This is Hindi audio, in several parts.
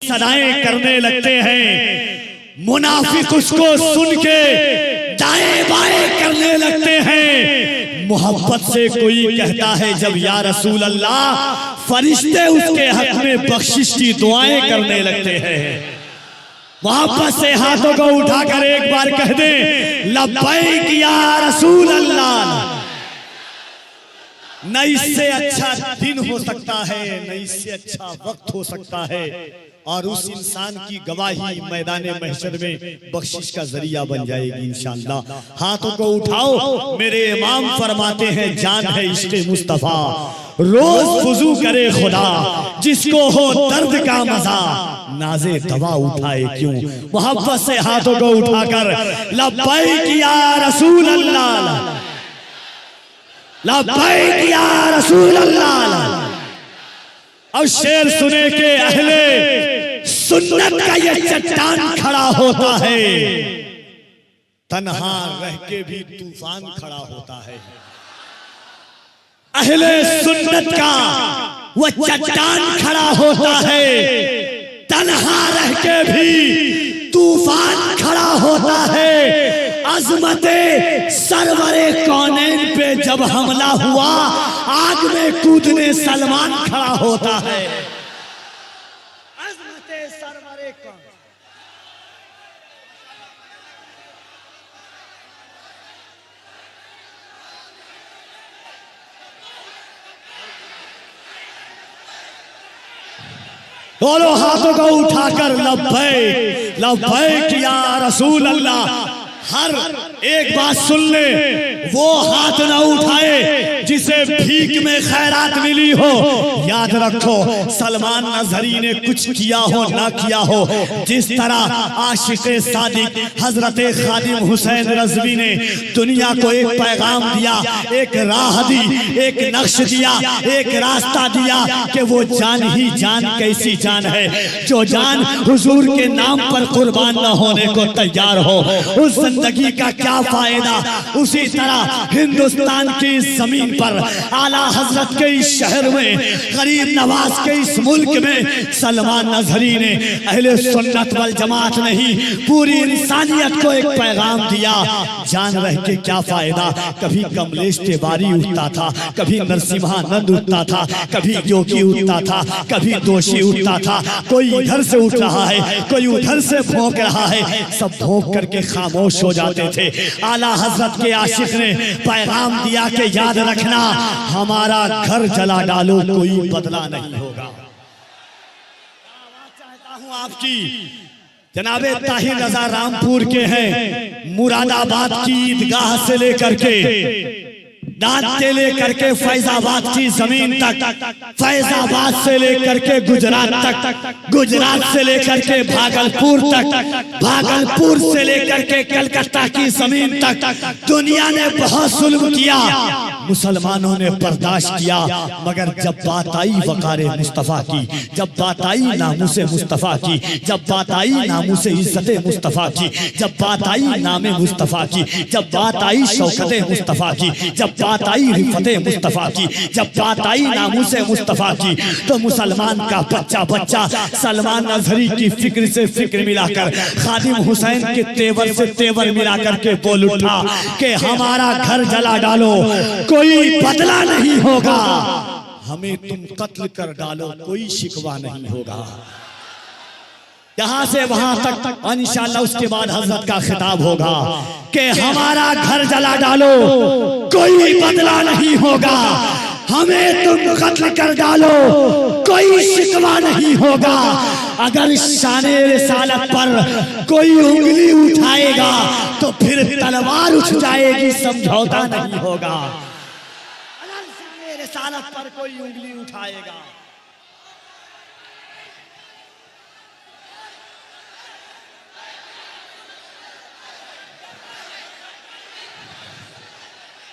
सदाएं करने लगते हैं। मुनाफिक उसको सुन के दाएं बाएं करने लगते हैं। मोहब्बत से कोई कहता है जब या रसूल अल्लाह, फरिश्ते उसके हक में बख्शिश की दुआएं करने लगते हैं। मोहब्बत से हाथों को उठाकर एक बार कह दे लब्बैक या रसूल अल्लाह। न इससे अच्छा दिन हो सकता है, न इससे अच्छा वक्त हो सकता है, और उस इंसान की गवाही मैदान महशर में बख्शिश का जरिया बन जाएगी इंशाअल्लाह। हाथों को उठाओ, मेरे इमाम फरमाते हैं जान है इश्क़ मुस्तफा, रोज वुज़ू करे खुदा, जिसको हो दर्द का मजा नाज़े दवा उठाए क्यों। मोहब्बत से हाथों को उठाकर लब्बैक या रसूल अल्लाह, लब्बैक या रसूल अल्लाह। अब शेर सुने के अहले सुन्नत का ये चट्टान खड़ा होता है, तन्हा रह के भी तूफान खड़ा होता है। अहले सुन्नत का वो चट्टान खड़ा होता है, तन्हा रह के भी तूफान खड़ा होता है। अज़मते सरवरे कौनैन पे जब हमला हुआ, आग में कूदने सलमान खड़ा होता है। अज़मते सरवरे कौन, दोनों हाथों को उठाकर लब्बैक लब्बैक या रसूल अल्लाह। हर एक बात सुन ले, वो हाथ ना उठाए जिसे भीख में खैरात मिली हो। याद रखो सलमान नजरी ने कुछ किया हो ना किया हो, जिस तरह आशिक़े सादिक हजरत खादिम हुसैन रज़वी ने दुनिया को एक पैगाम दिया, एक राह दी, एक नक्श दिया, एक रास्ता दिया कि वो जान ही जान कैसी जान है जो जान हुजूर के नाम पर कुर्बान न होने को तैयार हो। उस जिंदगी का क्या फायदा। उसी तरह हिंदुस्तान की जमीन पर आला हजरत के इस शहर में, गरीब नवाज के इस मुल्क में सलमान नजरी ने अहले सुन्नत वल जमात नहीं, पूरी इंसानियत को एक पैगाम दिया। जान रह के क्या फायदा। कभी कमलेश तिवारी उठता था, कभी नरसिम्हानंद उठता था, कभी योगी उठता था, कभी दोषी उठता था। कोई इधर से उठ रहा है, कोई उधर से भौंक रहा है, सब भौंक करके खामोश हो जाते थे। आला हजरत के आशिक ने पैगाम दिया कि याद रखना, हमारा घर जला डालो कोई बदला नहीं होगा। चाहता हूं आपकी जनाबे ताहिर रजा रामपुर के हैं, मुरादाबाद की ईदगाह से लेकर के दांत से लेकर के फैजाबाद की जमीन तक, फैजाबाद से लेकर के गुजरात तक, गुजरात से लेकर के भागलपुर तक, भागलपुर से लेकर के कलकत्ता की जमीन तक दुनिया ने बहुत जुल्म किया, मुसलमानों ने बर्दाश्त किया। मगर जब बात आई वक़ारे मुस्तफ़ा की, जब बात आई नामुसे मुस्तफ़ा की, जब बात आई नामुसे इज़्ज़ते मुस्तफ़ा की, जब बात आई नामे मुस्तफ़ा की, जब बात आई शौकते मुस्तफ़ा की, जब बात आई रिफ़ते मुस्तफ़ा की, जब बात आई नामुसे मुस्तफ़ा की, तो मुसलमान का बच्चा बच्चा सलमान नजरी की फिक्र से फिक्र मिलाकर, खादिम हुसैन के तेवर से तेवर मिलाकर के बोल उठा कि हमारा घर जला डालो कोई बदला नहीं होगा, हमें तुम कत्ल कर डालो कोई शिकवा नहीं होगा। यहां से वहां तक इंशाअल्लाह उसके बाद हजरत का खिताब होगा कि हमारा घर जला डालो कोई बदला नहीं होगा, हमें तुम कत्ल कर डालो कोई शिकवा नहीं होगा। अगर शाने रिसालत पर कोई उंगली उठाएगा तो फिर तलवार उठ जाएगी, समझौता नहीं होगा। अगर शाने रिसालत पर कोई उंगली उठाएगा,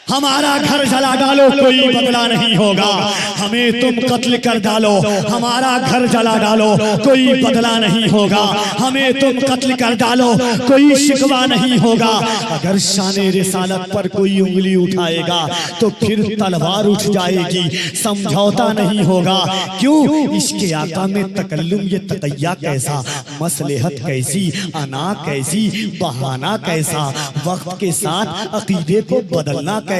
हमारा घर जला डालो कोई बदला नहीं होगा, हमें तुम कत्ल कर डालो, हमारा घर जला डालो कोई बदला नहीं होगा, हमें तुम कत्ल कर डालो कोई शिकवा नहीं होगा। अगर शान-ए रिसालत पर कोई उंगली उठाएगा तो फिर तलवार उठ जाएगी, समझौता नहीं होगा। क्यों? इसके आका में तकल्लुम, ये तकैया कैसा, मसलहत कैसी, अना कैसी, बहाना कैसा, वक्त के साथ अकीदे को बदलना कैसा।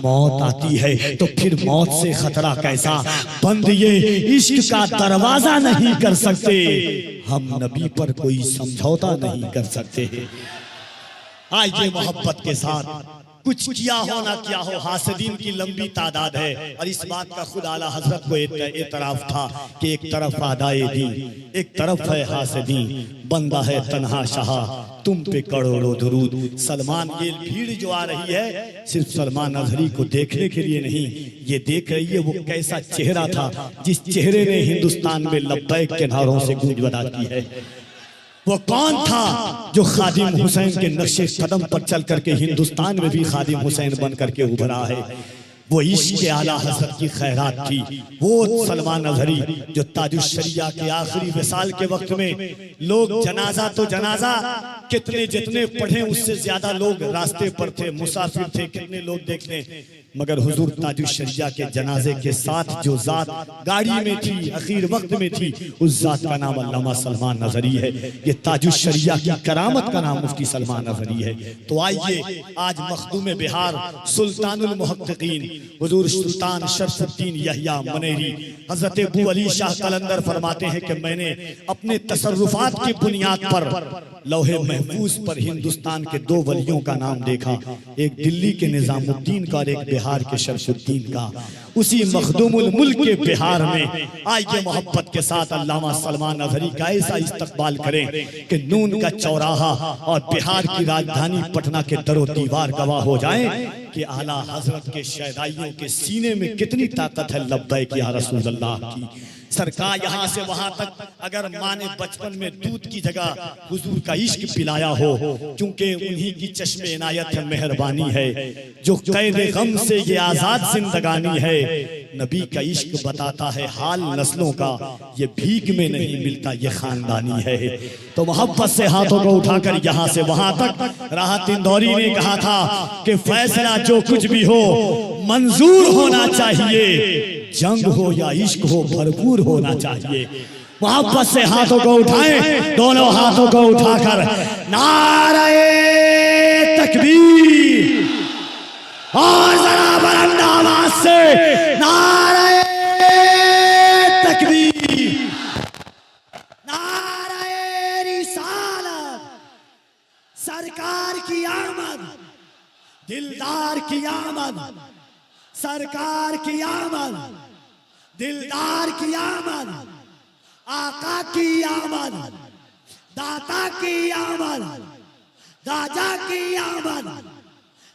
मौत आती है तो फिर मौत से खतरा कैसा। बंद ये इश्क का दरवाजा नहीं कर सकते, हम नबी पर कोई समझौता नहीं कर सकते। आइए मोहब्बत के साथ, कुछ किया हो ना किया हो, हासिदीन की लंबी तादाद है। और इस बात का खुद आला हजरत को एतराफ था कि एक तरफ आदाए दीन, एक तरफ है हासिदीन, बंदा है तन्हा शाह, तुम पे करोड़ों दुरूद। सलमान, ये भीड़ जो आ रही है सिर्फ सलमान अजहरी को देखने के लिए नहीं, ये देख रही है वो कैसा चेहरा था जिस चेहरे ने हिंदुस्तान में लब्बैक के नारों से गूंज बना की है। वो कौन था जो खादिम हुसैन के नक्शे कदम पर चल करके हिंदुस्तान में भी खादिम हुसैन बन करके उभरा है। वो इश्क़ आला हज़रत की खैरात थी। वो सलमान अजहरी जो ताजुश शरिया के आखिरी विसाल के वक्त में लोग जनाजा तो जनाजा कितने जितने पढ़े उससे ज्यादा लोग रास्ते पर थे, मुसाफिर थे, कितने लोग देखने, मगर हुजूर ताजुश शरिया के जनाजे के साथ जो जात गाड़ी में थी, आखिर वक्त में थी, उस जात का नाम अल्लामा सलमान अजहरी है। ये ताजुश शरिया की करामत का नाम मुफ्ती सलमान अजहरी है। तो आइए आज मखदूम बिहार सुल्तानुल मुहक्किकीन हुजूर सुल्तान शरफुद्दीन यहिया मनेरी हजरत अबू अली शाह कलंदर फरमाते हैं कि मैंने अपने तसर्रुफात की बुनियाद पर लौहे महफूज पर हिंदुस्तान के दो वलियों का नाम देखा, एक दिल्ली के निजामुद्दीन का और एक बिहार के शरफुद्दीन का। उसी मखदूमुल मुल्क के बिहार में आइए मोहब्बत के साथ अल्लामा सलमान अजहरी का ऐसा इस्तकबाल करें कि नून का चौराहा और बिहार की राजधानी पटना के दरो दीवार गवाह हो जाएं कि आला हजरत के शहदाइयों के सीने में कितनी ताकत है लब्बैक या रसूल अल्लाह की। सरकार यहाँ से वहां तक अगर माँ ने बचपन में दूध की जगह हुजूर का इश्क पिलाया हो, क्योंकि उन्हीं की चश्मे इनायत है, मेहरबानी है, जो कैद गम से ये आजाद जिंदगानी है। नबी का इश्क बताता है हाल नस्लों का, ये भीख में नहीं मिलता, ये खानदानी है। तो मोहब्बत से हाथों को उठाकर यहाँ से वहां तक राहत इंदौरी ने कहा था कि फैसला जो कुछ भी हो मंजूर होना चाहिए, जंग हो या इश्क हो भरपूर होना चाहिए। मोहब्बत से हाथों को उठाएं, दोनों हाथों को उठाकर नारे तकबीर और जरा बुलंद आवाज से नारे तकबीर, नारे रिसालत, सरकार की आमद, दिलदार की आमद, सरकार की आमद, दिलदार की आमद, आका की आमद, दाता की आमद, गाजा की आमद,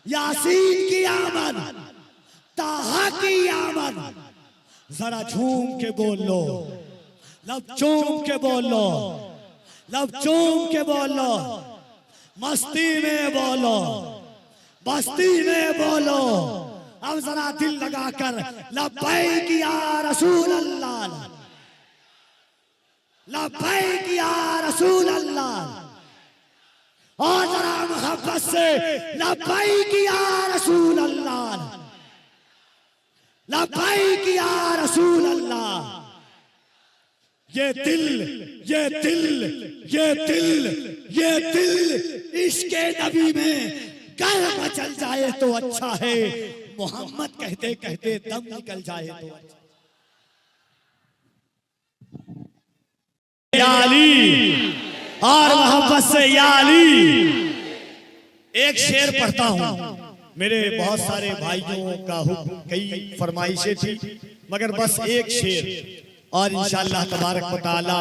यासीन की आमद, ताहा की आमद। जरा झूम के बोल लो, लब चूम के बोल लो, लब चूम के बोल लो, मस्ती में बोलो, बस्ती में बोलो। अब जरा दिल लगाकर लब्बैक या रसूल अल्लाह, लब्बैक या रसूल अल्लाह, और जरा मोहब्बत से लब्बैक या रसूल अल्लाह, लब्बैक या रसूल अल्लाह। ये दिल, ये दिल, ये दिल, ये दिल इश्क़े नबी में गर मचल जाए तो अच्छा है, मोहम्मद कहते कहते दम निकल जाए तो अच्छा। या अली और मोहब्बत से या अली। एक शेर पढ़ता हूं, मेरे बहुत सारे भाइयों का कई फरमाइशें थी, मगर बस एक शेर। और इंशाअल्लाह तबारक व तआला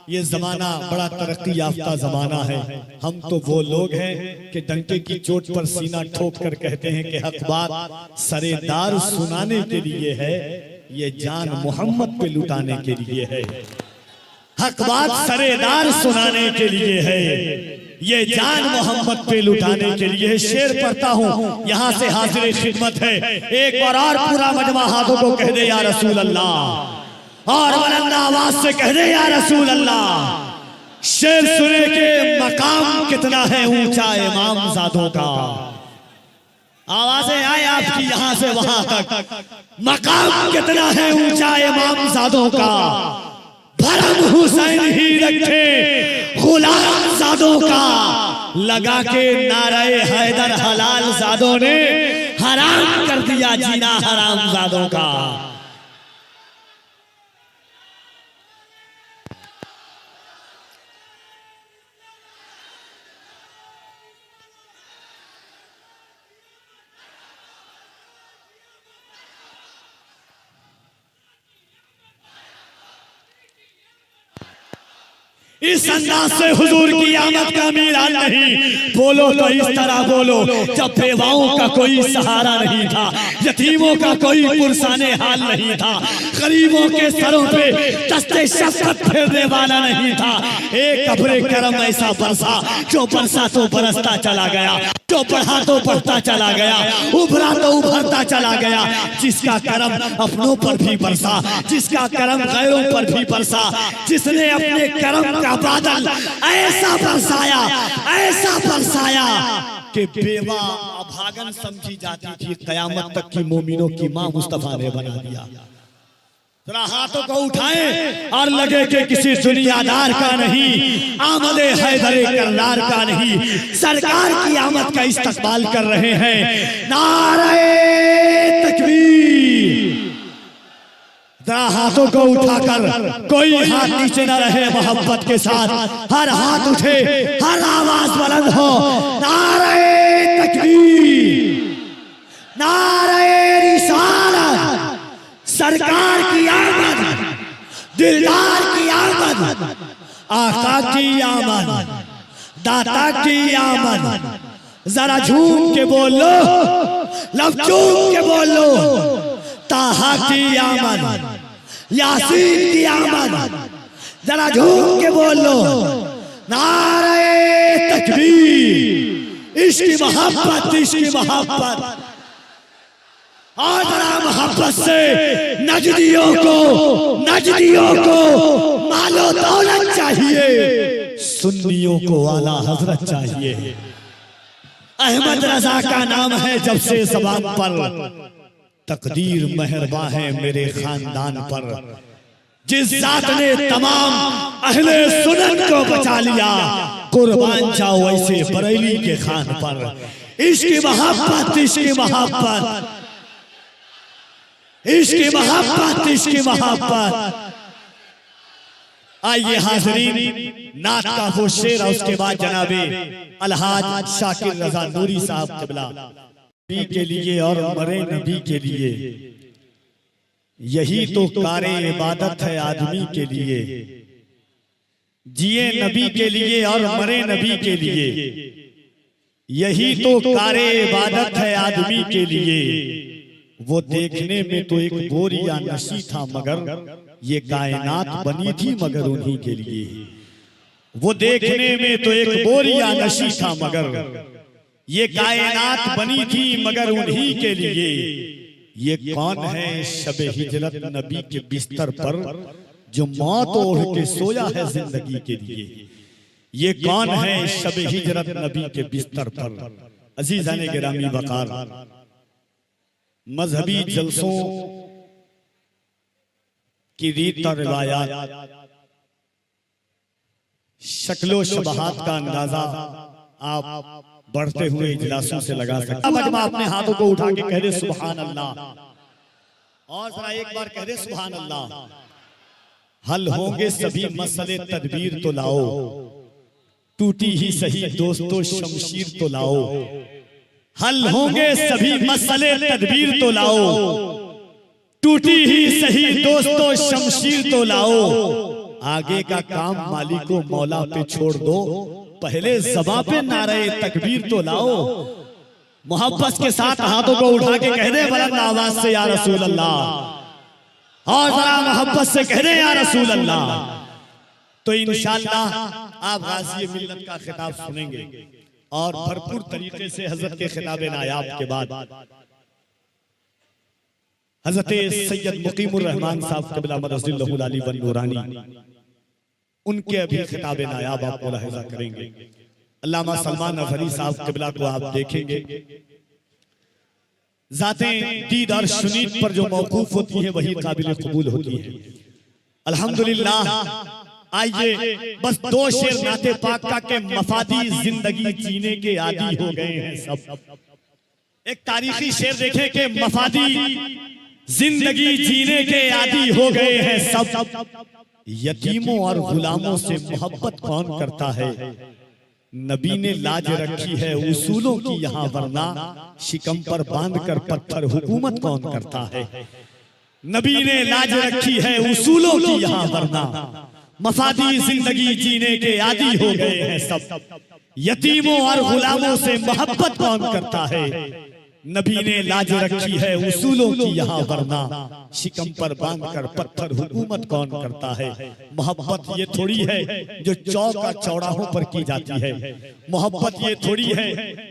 ये जमाना बड़ा तरक्की याफ्ता जमाना है। हम तो वो लोग हैं कि डंके की चोट पर सीना ठोक कर कहते हैं कि हक बात सरेदार सुनाने के लिए है, ये जान मोहम्मद पे लुटाने के लिए है। हक बात सरेदार सुनाने के लिए है, ये जान मोहम्मद पे लुटाने के लिए शेर पढ़ता हूँ, यहाँ से हाजिर खिदमत है। एक बार और पूरा मजमा हाथों को कह दे या रसूल अल्लाह, और बुलंद आवाज से कह दे या रसूल अल्लाह। शेर सुने के मकाम कितना है ऊंचा इमाम ज़ादों का। आवाजें आए आपकी यहाँ से वहां तक। मकाम कितना है ऊंचा इमाम ज़ादों का। भरम हुसैन ही रखे गुलाम ज़ादों का। लगा के नारे हैदर हलाल ज़ादों ने हराम कर दिया जीना हराम ज़ादों का। इस अंदाज से हुजूर की आमद का मीरान नहीं। बोलो तो इस तरह बोलो, जब बेवाओं का कोई सहारा नहीं था, यतीमों का कोई पुरसाने हाल नहीं था, गरीबों के सरों पे दस्ते शफ़क़त फेरने वाला नहीं था। एक अब्रे करम ऐसा बरसा, जो बरसा तो बरसता चला गया, जो बढ़ा तो बढ़ता चला गया, उभरा तो उभरता चला गया। जिसका करम अपनों पर भी बरसा, जिसका करम गैरों पर भी बरसा, जिसने अपने करम का बादल ऐसा बरसाया कि बेवा अभागन समझी जाती थी, कयामत तक की मोमिनों की मां मुस्तफा ने बना दिया। जरा हाथों को उठाएं और लगे कि किसी दुनियादार का नहीं, आमदे हैदरे करनार का नहीं, सरकार की आमद का इस्तकबाल कर रहे हैं। नारे तकबीर। जरा हाथों को उठाकर कोई हाथ नीचे न रहे, मोहब्बत के साथ हर हाथ उठे, हर आवाज बुलंद हो। नारे तकबीर, नारे रिसालत। सरकार की आमद, दिलदार की आमद, आका की आमद, दाता की आमद। जरा झूम के बोलो, लब चूम के बोलो। ताहा की आमद, यासीन की आमद। जरा झूम के बोलो, नारे तकबीर। इश्क मोहब्बत, इश्क मोहब्बत। और जरा मोहब्बत से नजदियों को मालो दौलत चाहिए, सुन्नियों को आला हजरत चाहिए। अहमद रजा का नाम है जब से ज़बान पर, तकदीर मेहरबान है मेरे खानदान पर। जिस जात ने तमाम अहले सुन्नत को बचा लिया, कुर्बान जाओ ऐसे बरेली के खान पर। इश्क मोहब्बत, इश्क मोहब्बत, इश्क मोहब्बत, इश्क मोहब्बत। आइए हाज़रीन, नात का वो शेर और उसके बाद जनाबे अलहाज शाकिर रजा नूरी साहब क़िबला नबी के लिए और मरे नबी के लिए। यही तो कारे इबादत है आदमी के लिए। जिए नबी के लिए और मरे नबी के लिए। यही तो कारे इबादत है आदमी के लिए। वो देखने में तो एक बोर या नशी था, मगर ये कायनात बनी थी मगर उन्हीं के लिए। वो देखने में तो एक बोर या नशी था, मगर ये कायनात बनी थी मगर उन्हीं के लिए। ये कौन है शबे हिजरत नबी के बिस्तर पर, जो मौत ओढ़ के सोया है जिंदगी के लिए। ये कौन है शबे हिजरत नबी के बिस्तर पर। अजीज़ाने गिरामी वक़ार, मजहबी जलसों की रीत और रिवायात, शक्लो शबहात का अंदाजा आप बढ़ते हुए इजलासों से लगा सकते हैं। अपने हाथों को उठा के कह दे सुभान अल्लाह, और जरा एक बार कह दे सुभान अल्लाह। हल होंगे सभी मसले तदबीर तो लाओ, टूटी ही सही दोस्तों शमशीर तो लाओ। हल होंगे सभी मसले तदबीर तो लाओ, टूटी ही सही दोस्तों शमशीर तो लाओ। आगे का काम मालिको मौला पे छोड़ दो, पहले ज़बां पे नारे तकबीर तो लाओ। मोहब्बत के साथ हाथों को उठा के कह दे बुलंद आवाज से या रसूल अल्लाह, और जरा मोहब्बत से कह दे या रसूल अल्लाह। तो इंशाअल्लाह आप गाज़ी मिल्लत का खिताब सुनेंगे और भरपूर तरीके से हजरत के खिताब नायाब के बाद हजरत सैयद मुकीमुर रहमान साहब क़िबला मदज़िल्लहुल आली वन नूरानी उनके अभी खिताब नायाब आप मुलाहिज़ा करेंगे। अल्लामा सलमान अफरी साहब क़िबला को आप देखेंगे, ज़ातें दीद और शुनीद पर जो मौकूफ होती है वही काबिल कबूल होती है। अल्हम्दुलिल्लाह, आइए बस दो शेर नाते पाक का के मफादी जिंदगी जीने के आदी हो गए हैं सब। एक तारीखी शेर देखें कि मफादी जिंदगी जीने के आदी हो गए हैं सब। यतीमों और गुलामों से मोहब्बत कौन करता है, नबी ने लाज रखी है उसूलों की यहाँ, वरना शिकम पर बांध कर पत्थर हुकूमत कौन करता है। नबी ने लाज रखी है उसूलों की यहाँ, वरना मफादी जिंदगी जीने के आदी हो गए हैं सब। यतीमों और गुलामों से मोहब्बत कौन करता है, नबी ने लाज रखी है उसूलों की यहाँ, वरना शिकम पर बांधकर पत्थर हुकूमत कौन करता है। मोहब्बत ये थोड़ी है जो चौक और चौराहों पर की जाती है। मोहब्बत ये थोड़ी है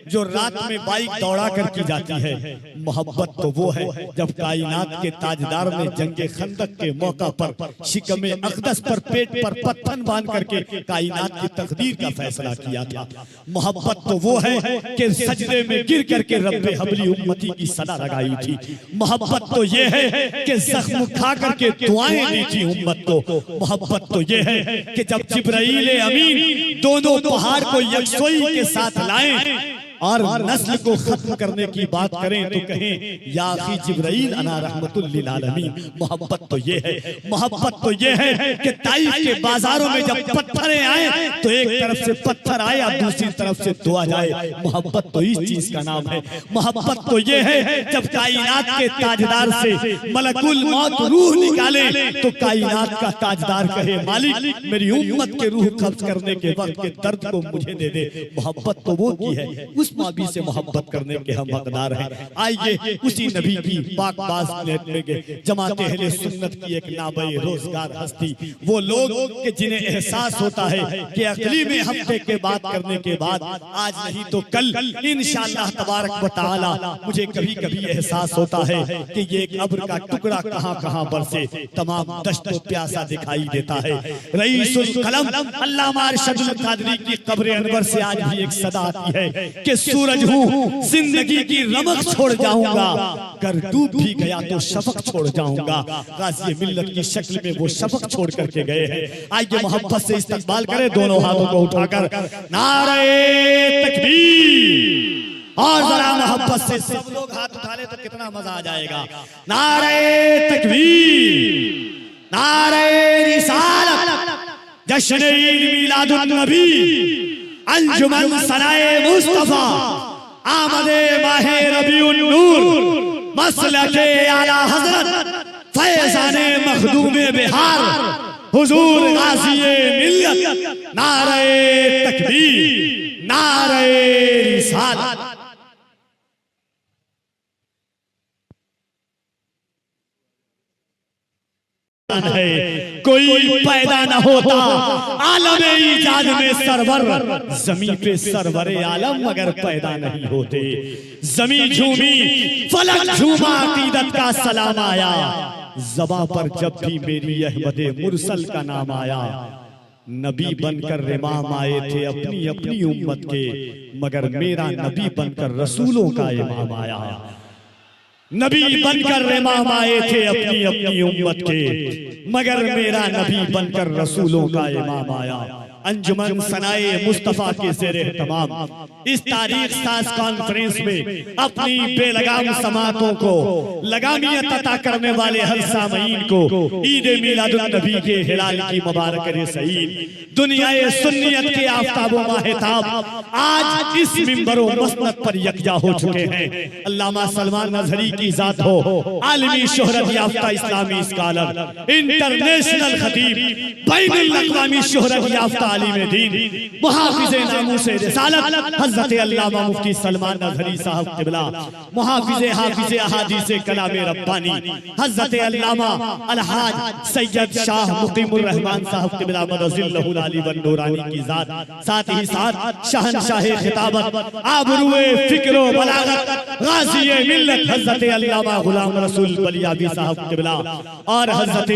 जो रात में बाइक दौड़ा कर की जाती है। मोहब्बत तो वो है जब कायनात के ताजदार ने जंगे खंदक के मौका पर शिकम अक़दस पर पेट पर पत्थर बांध करके कायनात की तकदीर का फैसला किया था। मोहब्बत तो वो है कि सजदे में गिर करके रब्बे हबली उम्मती की सदा लगाई थी। मोहब्बत तो ये है कि जख्म खा करके दुआएं दी थी उम्मत को। मोहब्बत तो ये है कि जब जिब्राईल अमीन दोनों पहाड़ को यकसोई के साथ लाएं और नस्ल को खत्म करने की बात करें तो कहें या अखी जिब्राईल अना रहमतुल लिल आलमीन। मोहब्बत तो ये है, मोहब्बत तो ये है कि ताइफ के बाजारों में जब पत्थरें आए तो एक तरफ से पत्थर आए और दूसरी तरफ से दुआ जाए। मोहब्बत तो इस चीज का नाम है। मोहब्बत तो ये है जब कायनात के ताजदार से मलकुल मौत रूह निकाले तो कायनात का ताजदार कहे मालिक मेरी उम्मत के रूह कब्ज करने के वक्त के दर्द को मुझे दे दे। मोहब्बत तो वो की है, उस नबी से मोहब्बत करने के हम हकदार हैं। आइए उसी नबी की पाकबाज में जमाते अहले सुन्नत की एक नाबई रोजगार हस्ती, वो लोग कि जिन्हें एहसास होता है कि अगली में हफ्ते के बात करने के बाद आज नहीं तो कल इंशाअल्लाह तबारक व तआला मुझे कभी कभी एहसास होता है कि ये कब्र का टुकड़ा कहां कहां बरसे तमाम दश्तो प्यासा दिखाई देता है। रईसुल कलम अल्लामा अरशदुल कादरी की कब्र अनवर से आज भी एक सदा आती है कि सूरज हूँ जिंदगी की रमक छोड़ जाऊंगा, कर डूब भी गया तो शफक छोड़ जाऊंगा। गाज़ी मिल्लत की शक्ल में वो शफक छोड़ करके गए हैं। आइए मोहब्बत से इस्तकबाल करें दोनों हाथों को उठाकर नारे तकबीर, और जरा मोहब्बत से सब लोग हाथ उठा ले तो कितना मजा आ जाएगा। नारे तकबीर, नारे रिसालत, जश्न ईद मिलादुन नबी, अंजुमन सनाए मुस्तफा, आमदे माहे रबीउन नूर, मसलके आला हजरत, फैज़ाने मखदूमे बिहार, हुजूर गाज़ी मिल्लत, नारे तकबीर, नारे रिसालत। है कोई पैदा न होता आलम इजाद में सरवर, जमीन पे सरवरे आलम मगर पैदा नहीं होते। जमीन झूमी फलक झूमा, अकीदत का सलाम आया, ज़बां पर जब भी मेरी अहमदे मुरसल का नाम आया। नबी बनकर इमाम आए थे अपनी अपनी उम्मत के, मगर मेरा नबी बनकर रसूलों का इमाम आया। नबी बनकर इमाम आए थे अपनी अपनी उम्मत के, मगर मेरा नबी बनकर रसूलों का इमाम आया। अंजुमन सनाए मुस्तफा के ज़ेरे तमाम इस तारीख साज कॉन्फ्रेंस में अपनी बेलगाम समातों को लगामियत अता करने वाले हर सामईन को ईद मिलादुन नबी के हिलाल की मुबारक सईद, दुनियाए सुन्नियत के आफताब व माहिताब आज इस मिंबर व मसनद पर यकजा हो चुके हैं। अल्लामा सलमान नजरी की जात हो, आलमी शोहरत याफ्ता इस्लामी स्कॉलर, इंटरनेशनल खतीब, बैनुल अक़वामी शोहरत याफ्ता आलिम दीन मुहाफिज़े नामूसे रिसालत हज़रत अल्लामा मुफ्ती सलमान नज़री साहब क़िबला, मुहाफिज़े हाफिज़े अहादीसे कलामे रब्बानी हज़रत अल्लामा अलहाज सैयद शाह मुक़ीमुर रहमान साहब क़िबला मदज़िल्लहुल आली वन नूरानी की ज़ात, साथ ही साथ शहंशाहे खिताबत आबरूए फ़िक्र व बलागत गाज़ीए मिल्लत हज़रत अल्लामा गुलाम रसूल बलियाबी साहब क़िबला और हज़रत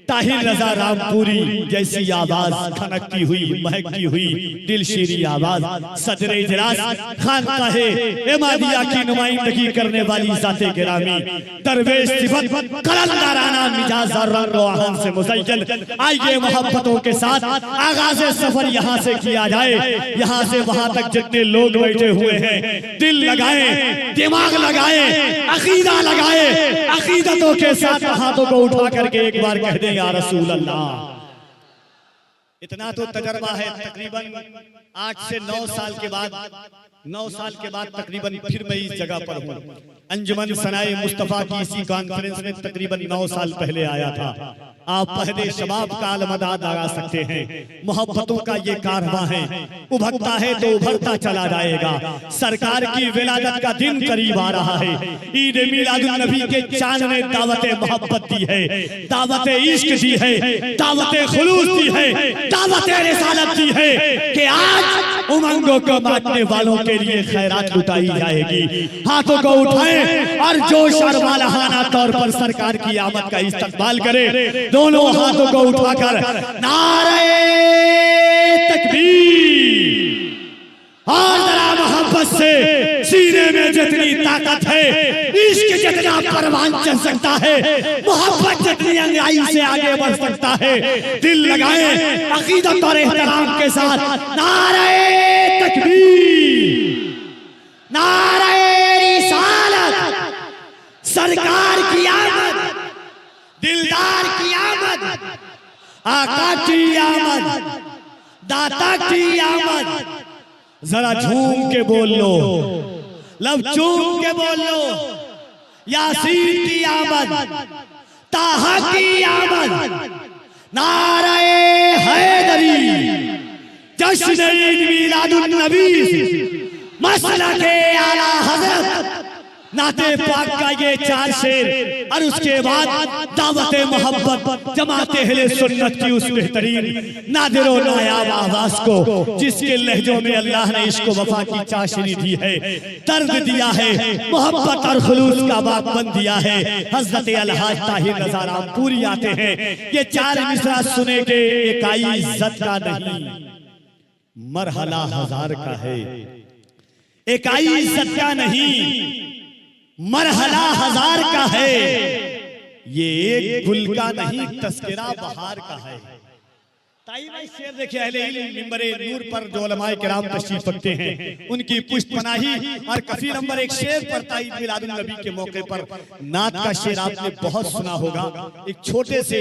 ताहिर रज़ा रामपुरी जैसी आवाज खनकती हुई महकती हुई दिलशीरी आवाज सदरे इजलास खानकाहे इमादिया की नुमाइंदगी करने वाली ज़ाते गिरामी दरवेश सिफत कलंदराना मिजाज और रंग आहन से मुज़य्यन, आइए मोहब्बतों के साथ आगाज़ सफर यहाँ से किया जाए। यहाँ से वहाँ तक जितने लोग बैठे हुए हैं, दिल लगाए, दिमाग लगाए, अकीदा लगाए, अकीदतों के साथ हाथों को उठा करके एक बार कह दें या रसूल अल्लाह। इतना तो तजर्बा है, तकरीबन 8 से 9 साल के बाद तकरीबन फिर मैं इस जगह पर हूँ। अंजुमन सनाए मुस्तफा की इसी कॉन्फ्रेंस में तकरीबन 9 साल पहले आया था। आप पहले शबाब का अलमदाद लगा सकते हैं। मोहब्बतों का ये कारवां है, उभरता है तो उभरता चला जाएगा। सरकार की विलादत का दिन करीब आ रहा है। ईद मिलादुन नबी के चांद ने दावत मोहब्बत दी है, दावत इश्क दी है, दावत खुलूस दी है, दावत रिसालत दी है कि आज उमंगों को बांटने वालों के लिए खैरात लुटाई जाएगी। हाथों को उठाएं और जोश और मालहाना तौर पर सरकार की आमद का इस्तकबाल करें। दोनों हाथों को उठाकर नारे तकबीर और जरा मोहब्बत से सीने में जितनी ताकत है, इश्क जितना परवान चल सकता है, मोहब्बत जितनी अंगाई से आगे बढ़ सकता है, दिल लगाए अकीदत और एहतराम के साथ नारे तकबीर, नारे रिसालत, सरकार की आमद, दिलदार की आमद, आका की आमद, दाता की आमद। जरा झूम के बोल लो, लब चूम के बोल लो, यासीन की आमद, ताहा की आमद, नारे हैदरी, जश्न ईद मिलादुन नबी, मसलके आला हज़रत, नाते पाक का ये 4 शेर और उसके बाद दावत मोहब्बत जमाते अहले सुन्नत की उस बेहतरीन नादिर और नायाब आवाज को, जिसके लहजों में अल्लाह ने इश्क वफा की चाशनी दी है, दर्द दिया है, मोहब्बत और खुलूस का बागबन दिया है। हजरत अलहाज ताहिर रज़ा रामपुरी आते हैं। ये 4 मिसरा सुने के इकाई इज्जत का नहीं, मरहला हजार का है। इकाई इज्जत का नहीं, मरहला हजार का है। ये एक गुल का नहीं, तस्करा बहार का है। ताई भाई शेर देखिए, अहले इल्म मिंबरे नूर पर जो उलमाए किराम तशरीफ रखते हैं, उनकी पुष्ट पनाही और कफी नंबर 1 शेर पर ताईद मिलादुन नबी के मौके पर नात का शेर आपने बहुत सुना होगा। एक छोटे से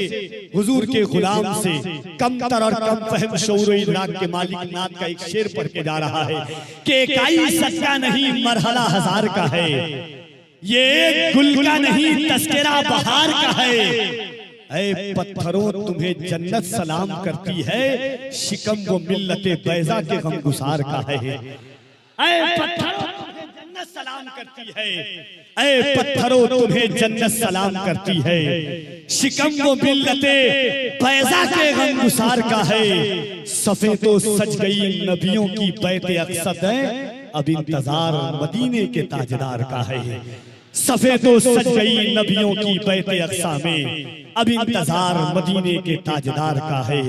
हुजूर के गुलाम से कमतर और कम फहम शऊर इदराक के मालिक नात का एक शेर पढ़ के जा रहा है कि इकाई सच्चा नहीं, मरहला हजार का है। ये एक गुल का नहीं, तस्करा बहार का है। ऐ पत्थरों तुम्हें जन्नत सलाम करती है, शिकम वो मिल्लते बैजा के गमगुसार का है। ऐ पत्थरों तुम्हें जन्नत सलाम करती है, ऐ पत्थरों तुम्हें जन्नत सलाम करती है, शिकम वो मिल्लते बैजा के गमगुसार का है। सफे तो सज गई नबियों की बैते अक़सद है, अब इंतजार मदीने के ताजदार का है। सफे तो सज गई नबियों की बैते अक़सा में, अब इंतजार मदीने के ताजदार का है।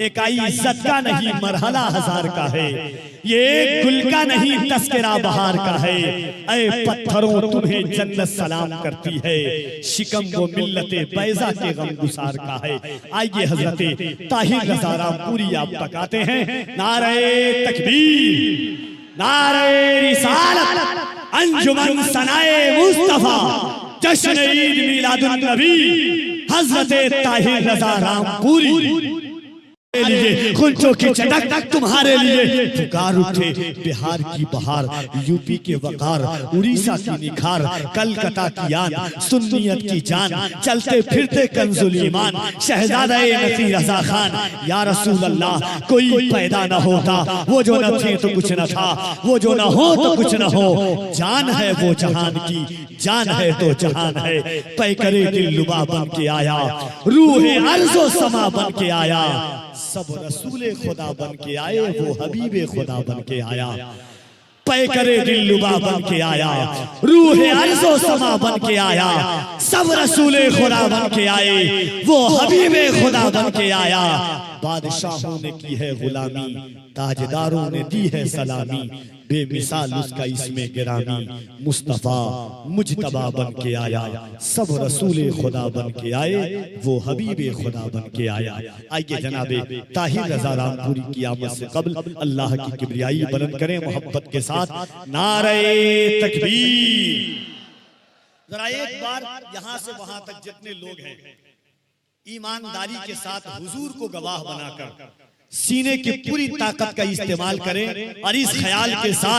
इकाई इज्जत का नहीं, मरहला हजार का है। ये एक गुल का नहीं, तस्करा बहार का है। ऐ पत्थरों तुम्हें जन्नत सलाम करती है, शिकम वो मिल्लते बैजा के गमगुसार का है। आइए हजरत ताहिर रज़ा रामपुरी आप तक आते हैं। नारे तकबीर, नारे रिसालत, अंजुमन सनाए मुस्तफा, जश्न ईद मिलादुन नबी, हजरत ताहिर रज़ा रामपुरी। लिए खुंचों की चटक तुम्हारे लिए पुकार उठे बिहार की बहार, यूपी के वकार, उड़ीसा की निखार, कलकत्ता की आन, सुन्नियत की जान, चलते फिरते कंजुल ईमान, शहजादा नसीर रजा खान। या रसूल अल्लाह, कोई पैदा न होता, वो जो न थे तो कुछ न था, वो जो न हो तो कुछ न हो, जान है वो जहान की, जान है तो जहान है। पैकरे दिलरुबा बन के आया, रूहे अर्ज़ो समा बन के आया, सब रसूले खुदा बन के आए, वो हबीबे खुदा बन के आया। पैकरे दिलरुबा बन के आया, रूहे अर्ज़ो समा बन के आया, सब रसूले खुदा बन के आए, वो हबीबे खुदा बन के आया। बादशाहों ने की है गुलामी, ताजदारों ने दी है सलामी, बेमिसाल उसका इसमें गिरामी, मुस्तफा मुजतबा बन के आया, सब रसूले खुदा बन के आए, वो हबीबे खुदा बन के आया। आइए जनाबे ताहिर रज़ा रामपुरी की आमद से कबल अल्लाह की किबरियाई बुलंद करें मोहब्बत के साथ, नारे तकबीर। जरा एक बार यहाँ से वहां तक जितने लोग हैं ईमानदारी के साथ हुजूर को गवाह बनाकर सीने की पूरी ताकत का इस्तेमाल करें और इस ख्याल के साथ